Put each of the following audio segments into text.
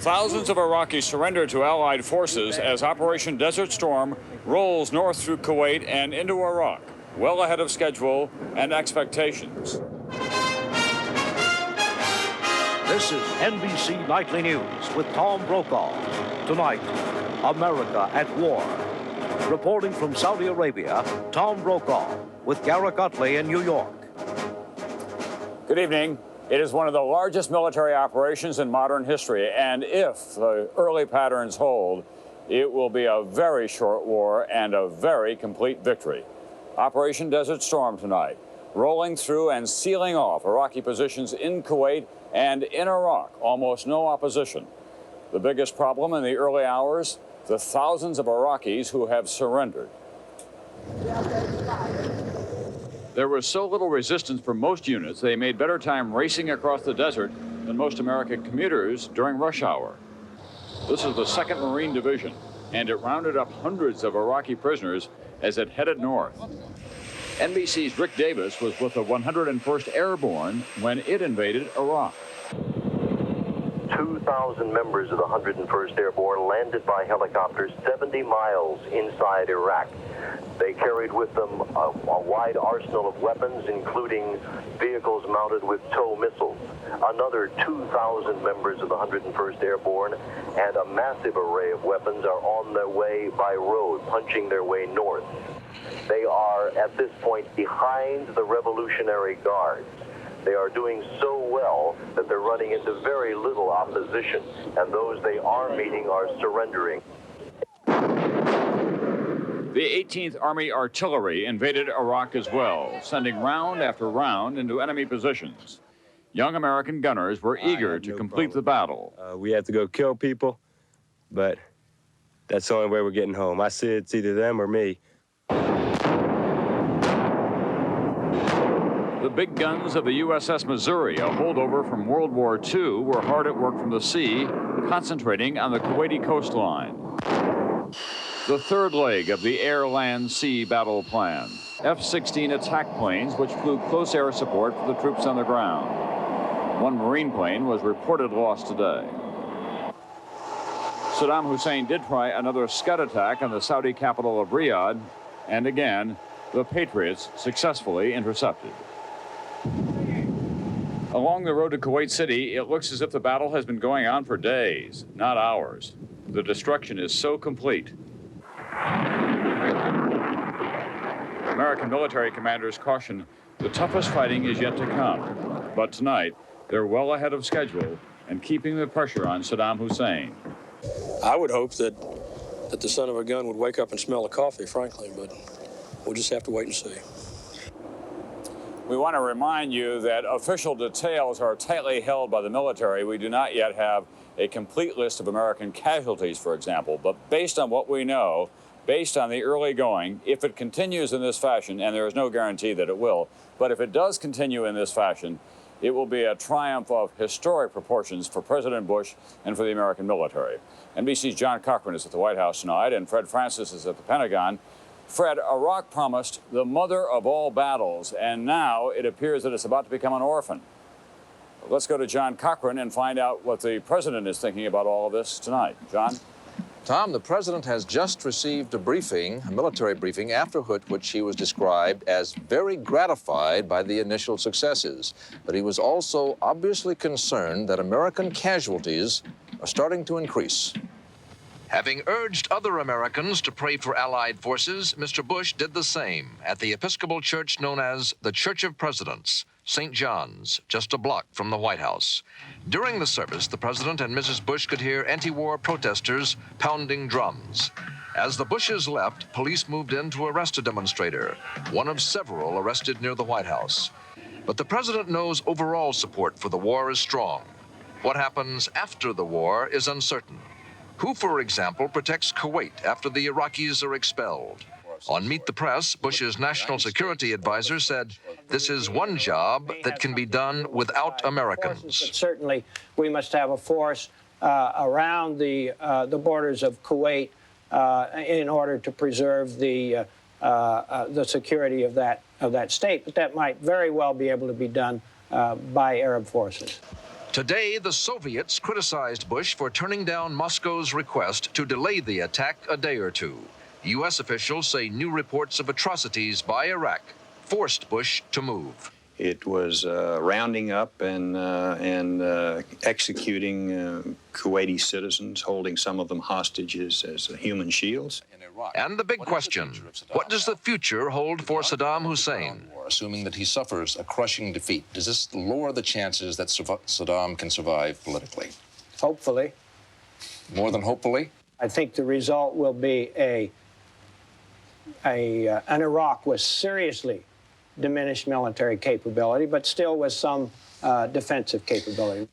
Thousands of Iraqis surrendered to Allied forces as Operation Desert Storm rolls north through Kuwait and into Iraq, well ahead of schedule and expectations. This is NBC Nightly News with Tom Brokaw. Tonight, America at war. Reporting from Saudi Arabia, Tom Brokaw with Garrick Utley in New York. Good evening. It is one of the largest military operations in modern history, and if the early patterns hold, it will be a very short war and a very complete victory. Operation Desert Storm tonight, rolling through and sealing off Iraqi positions in Kuwait and in Iraq. Almost no opposition. The biggest problem in the early hours, the thousands of Iraqis who have surrendered. There was so little resistance from most units, they made better time racing across the desert than most American commuters during rush hour. This is the 2nd Marine Division, and it rounded up hundreds of Iraqi prisoners as it headed north. NBC's Rick Davis was with the 101st Airborne when it invaded Iraq. 2,000 members of the 101st Airborne landed by helicopter 70 miles inside Iraq. They carried with them a wide arsenal of weapons, including vehicles mounted with TOW missiles. Another 2,000 members of the 101st Airborne and a massive array of weapons are on their way by road, punching their way north. They are, at this point, behind the Revolutionary Guards. They are doing so well that they're running into very little opposition, and those they are meeting are surrendering. The 18th Army Artillery invaded Iraq as well, sending round after round into enemy positions. Young American gunners were eager to complete the battle. We have to go kill people, but that's the only way we're getting home. I see it's either them or me. The big guns of the USS Missouri, a holdover from World War II, were hard at work from the sea, concentrating on the Kuwaiti coastline. The third leg of the air-land-sea battle plan. F-16 attack planes, which flew close air support for the troops on the ground. One Marine plane was reported lost today. Saddam Hussein did try another Scud attack on the Saudi capital of Riyadh, and again, the Patriots successfully intercepted. Along the road to Kuwait City, it looks as if the battle has been going on for days, not hours. The destruction is so complete. American military commanders caution the toughest fighting is yet to come. But tonight, they're well ahead of schedule and keeping the pressure on Saddam Hussein. I would hope that the son of a gun would wake up and smell the coffee, frankly, but we'll just have to wait and see. We want to remind you that official details are tightly held by the military. We do not yet have a complete list of American casualties, for example, but based on what we know, based on the early going, if it continues in this fashion, and there is no guarantee that it will, but if it does continue in this fashion, it will be a triumph of historic proportions for President Bush and for the American military. NBC's John Cochran is at the White House tonight, and Fred Francis is at the Pentagon. Fred, Iraq promised the mother of all battles, and now it appears that it's about to become an orphan. Let's go to John Cochran and find out what the president is thinking about all of this tonight. John? Tom, the president has just received a briefing, a military briefing, after which he was described as very gratified by the initial successes. But he was also obviously concerned that American casualties are starting to increase. Having urged other Americans to pray for Allied forces, Mr. Bush did the same at the Episcopal church known as the Church of Presidents, St. John's, just a block from the White House. During the service, the president and Mrs. Bush could hear anti-war protesters pounding drums. As the Bushes left, police moved in to arrest a demonstrator, one of several arrested near the White House. But the president knows overall support for the war is strong. What happens after the war is uncertain. Who, for example, protects Kuwait after the Iraqis are expelled? On Meet the Press, Bush's national security advisor said, this is one job that can be done without Americans. Certainly, we must have a force around the borders of Kuwait in order to preserve the security of that state. But that might very well be able to be done by Arab forces. Today, the Soviets criticized Bush for turning down Moscow's request to delay the attack a day or two. U.S. officials say new reports of atrocities by Iraq forced Bush to move. It was rounding up and executing Kuwaiti citizens, holding some of them hostages as human shields. And the big question, what does the future hold for Saddam Hussein? Assuming that he suffers a crushing defeat, does this lower the chances that Saddam can survive politically? Hopefully. More than hopefully? I think the result will be an Iraq with seriously diminished military capability, but still with some defensive capability.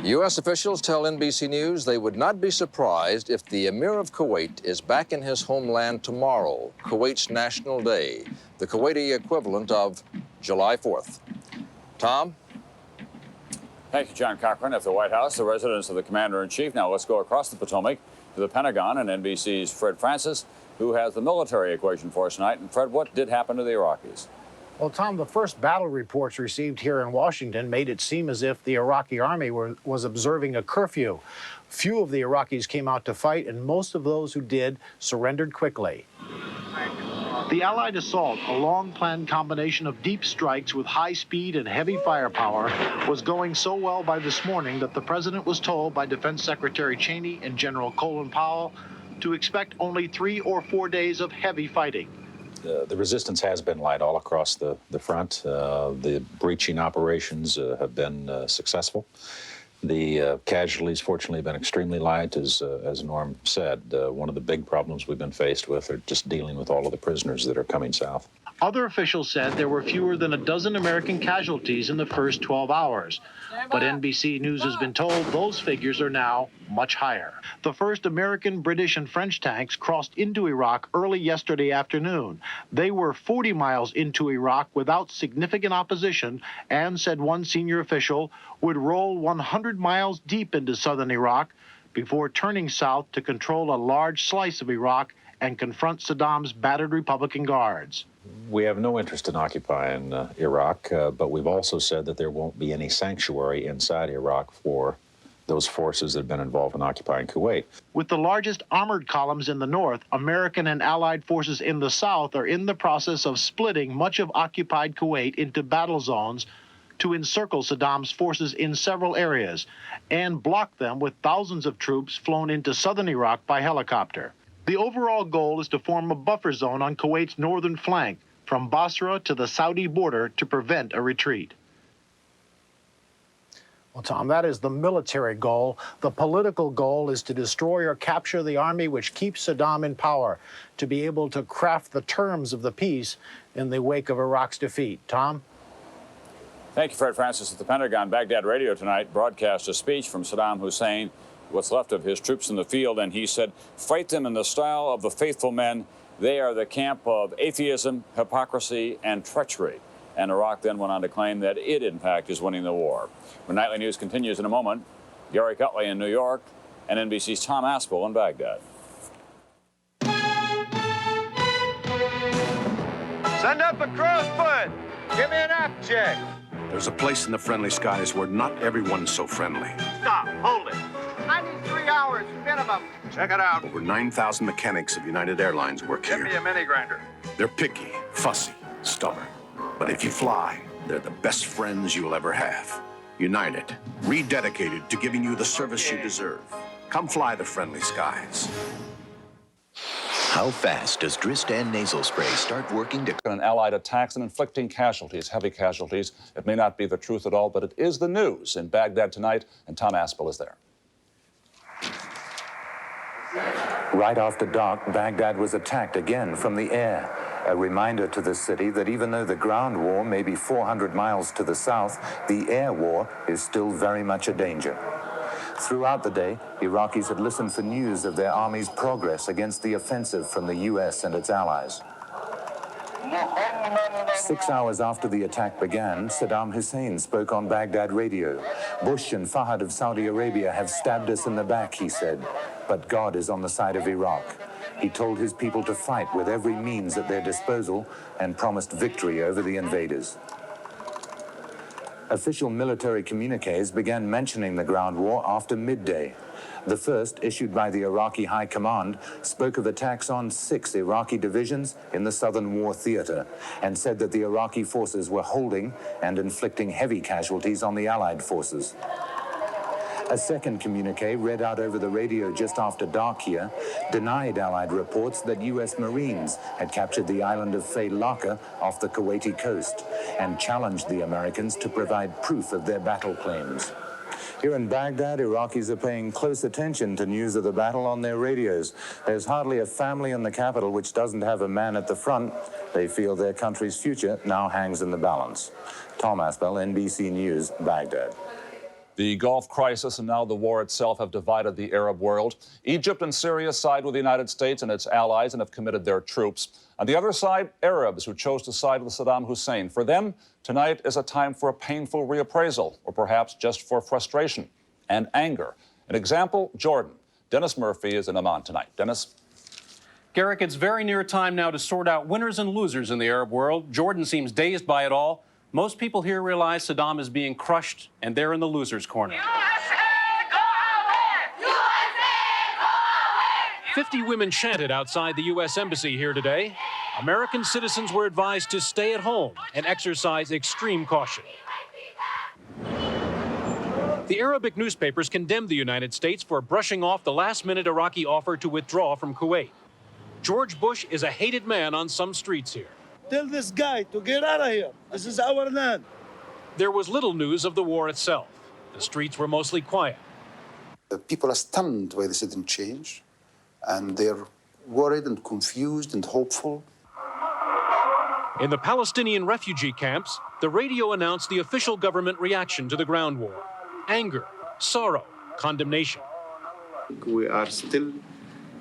U.S. officials tell NBC News they would not be surprised if the Emir of Kuwait is back in his homeland tomorrow, Kuwait's National Day, the Kuwaiti equivalent of July 4th. Tom? Thank you, John Cochran. At the White House, the residence of the Commander-in-Chief. Now let's go across the Potomac to the Pentagon and NBC's Fred Francis, who has the military equation for us tonight. And Fred, what did happen to the Iraqis? Well, Tom, the first battle reports received here in Washington made it seem as if the Iraqi army was observing a curfew. Few of the Iraqis came out to fight, and most of those who did surrendered quickly. The Allied assault, a long-planned combination of deep strikes with high speed and heavy firepower, was going so well by this morning that the president was told by Defense Secretary Cheney and General Colin Powell to expect only 3 or 4 days of heavy fighting. The resistance has been light all across the front. The breaching operations have been successful. The casualties, fortunately, have been extremely light, as Norm said. One of the big problems we've been faced with are just dealing with all of the prisoners that are coming south. Other officials said there were fewer than a dozen American casualties in the first 12 hours. But NBC News has been told those figures are now much higher. The first American, British, and French tanks crossed into Iraq early yesterday afternoon. They were 40 miles into Iraq without significant opposition and, said one senior official, would roll 100 miles deep into southern Iraq before turning south to control a large slice of Iraq and confront Saddam's battered Republican guards. We have no interest in occupying Iraq, but we've also said that there won't be any sanctuary inside Iraq for those forces that have been involved in occupying Kuwait. With the largest armored columns in the north, American and Allied forces in the south are in the process of splitting much of occupied Kuwait into battle zones to encircle Saddam's forces in several areas and block them with thousands of troops flown into southern Iraq by helicopter. The overall goal is to form a buffer zone on Kuwait's northern flank, from Basra to the Saudi border, to prevent a retreat. Well, Tom, that is the military goal. The political goal is to destroy or capture the army which keeps Saddam in power, to be able to craft the terms of the peace in the wake of Iraq's defeat. Tom? Thank you, Fred Francis. At the Pentagon, Baghdad Radio tonight broadcast a speech from Saddam Hussein, what's left of his troops in the field, and he said, "Fight them in the style of the faithful men. They are the camp of atheism, hypocrisy, and treachery." And Iraq then went on to claim that it, in fact, is winning the war. When Nightly News continues in a moment, Gary Cutley in New York and NBC's Tom Aspel in Baghdad. Send up a crow's foot. Give me an app check. There's a place in the friendly skies where not everyone's so friendly. Stop. Hold it. I need 3 hours minimum. Check it out. Over 9,000 mechanics of United Airlines work here. Give me a mini grinder. They're picky, fussy, stubborn. But if you fly, they're the best friends you'll ever have. United, rededicated to giving you the service you deserve. Come fly the friendly skies. How fast does Dristan nasal spray start working to... An Allied attacks and inflicting casualties, heavy casualties. It may not be the truth at all, but it is the news in Baghdad tonight, and Tom Aspel is there. Right after dark, Baghdad was attacked again from the air. A reminder to the city that even though the ground war may be 400 miles to the south, the air war is still very much a danger. Throughout the day, Iraqis had listened for news of their army's progress against the offensive from the U.S. and its allies. 6 hours after the attack began, Saddam Hussein spoke on Baghdad radio. Bush and Fahd of Saudi Arabia have stabbed us in the back, he said, but God is on the side of Iraq. He told his people to fight with every means at their disposal and promised victory over the invaders. Official military communiques began mentioning the ground war after midday. The first, issued by the Iraqi High Command, spoke of attacks on 6 Iraqi divisions in the Southern War Theater and said that the Iraqi forces were holding and inflicting heavy casualties on the Allied forces. A second communique, read out over the radio just after dark here, denied Allied reports that U.S. Marines had captured the island of Faylaka off the Kuwaiti coast and challenged the Americans to provide proof of their battle claims. Here in Baghdad, Iraqis are paying close attention to news of the battle on their radios. There's hardly a family in the capital which doesn't have a man at the front. They feel their country's future now hangs in the balance. Tom Aspel, NBC News, Baghdad. The Gulf crisis and now the war itself have divided the Arab world. Egypt and Syria side with the United States and its allies and have committed their troops. On the other side, Arabs who chose to side with Saddam Hussein. For them, tonight is a time for a painful reappraisal, or perhaps just for frustration and anger. An example, Jordan. Dennis Murphy is in Amman tonight. Dennis? Garrick, it's very near time now to sort out winners and losers in the Arab world. Jordan seems dazed by it all. Most people here realize Saddam is being crushed, and they're in the loser's corner. 50 women chanted outside the U.S. Embassy here today. American citizens were advised to stay at home and exercise extreme caution. The Arabic newspapers condemned the United States for brushing off the last-minute Iraqi offer to withdraw from Kuwait. George Bush is a hated man on some streets here. Tell this guy to get out of here. This is our land. There was little news of the war itself. The streets were mostly quiet. People are stunned by the sudden change, and they're worried and confused and hopeful. In the Palestinian refugee camps, the radio announced the official government reaction to the ground war. Anger, sorrow, condemnation. We are still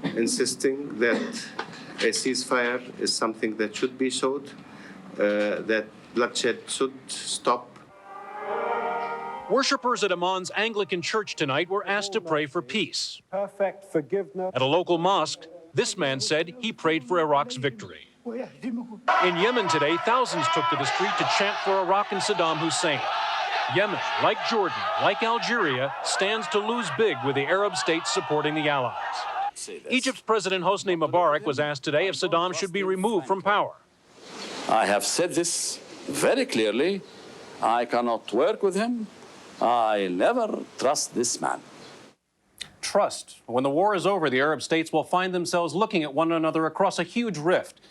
insisting that a ceasefire is something that should be sought, that bloodshed should stop. Worshippers at Amman's Anglican church tonight were asked to pray for peace. Perfect forgiveness. At a local mosque, this man said he prayed for Iraq's victory. In Yemen today, thousands took to the street to chant for Iraq and Saddam Hussein. Yemen, like Jordan, like Algeria, stands to lose big with the Arab states supporting the allies. Egypt's President Hosni Mubarak was asked today if Saddam should be removed from power. I have said this very clearly. I cannot work with him. I never trust this man. Trust. When the war is over, the Arab states will find themselves looking at one another across a huge rift.